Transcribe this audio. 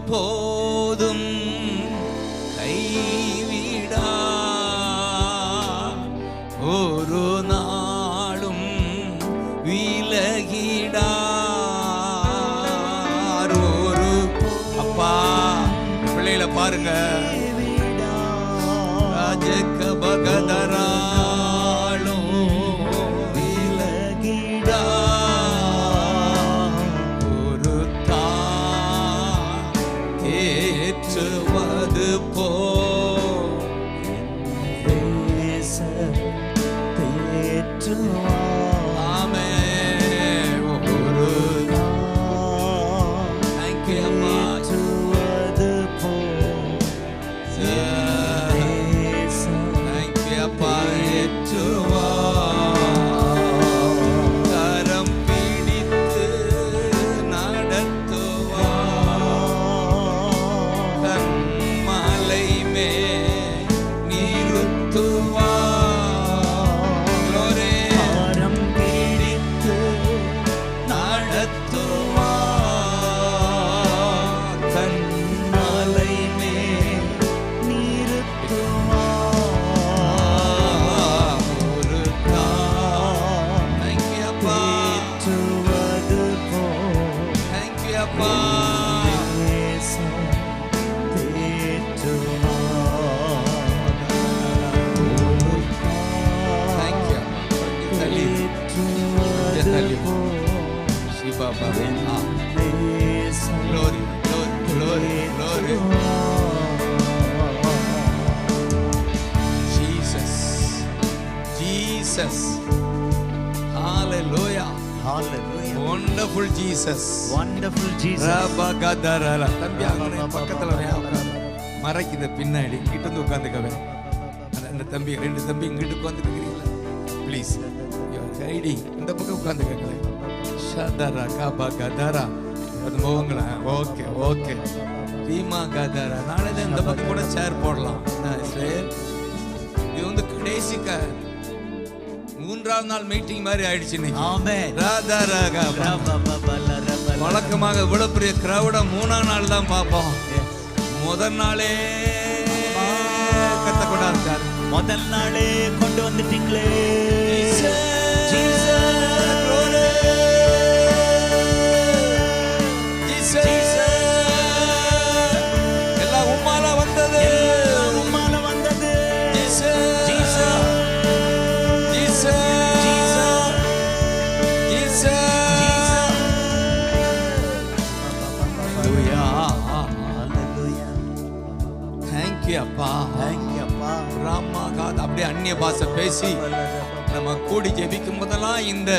போதும் கைவிடா, ஒரு நாளும் விலகிடா. ஒரு அப்பா பிள்ளைகளை பாருங்க, ராஜக பகதராளும் விலகிடா, ஒரு ஏற்றுவது போ Glory, glory, glory, glory. Jesus, Jesus. Hallelujah, hallelujah. Wonderful Jesus, wonderful Jesus. Rabagadara. தம்பி அங்க பக்கத்துல மறைக்குது பின்னாடி கிட்ட வந்து உட்கார்ந்துக்கவே. அந்த தம்பி ரெண்டு தம்பி இங்கிட்டு உட்கார்ந்துக்கிறீங்களா? ப்ளீஸ். You are guiding. இந்த பக்கம் உட்கார்ந்துக்கங்களே. ஷதரா காபாகதரா. அது மோங்களா. Okay okay. ரீமா கதரா. நாளை இந்த பக்கம் கூட சேர் போடலாம். இது வந்து கடைசிக்க மூன்றாவது நாள் மீட்டிங் மாதிரி ஆயிடுச்சு இன்னைக்கு. ஆமென். ராதரா வழக்கமாக இவ்வளவு பெரிய கிரௌட மூணாம் நாள் தான் பார்ப்போம். முதல் நாளே கத்த கொண்டாந்தார். முதல் நாளே கொண்டு வந்துட்டீங்களே. எல்லாம் உம்மால வந்தது, உம்மால வந்தது. அப்பா ராமா காத் அப்படியே அந்நிய பாஷை பேசி நம்ம கூடி ஜெபிக்கும் போதெல்லாம் இந்த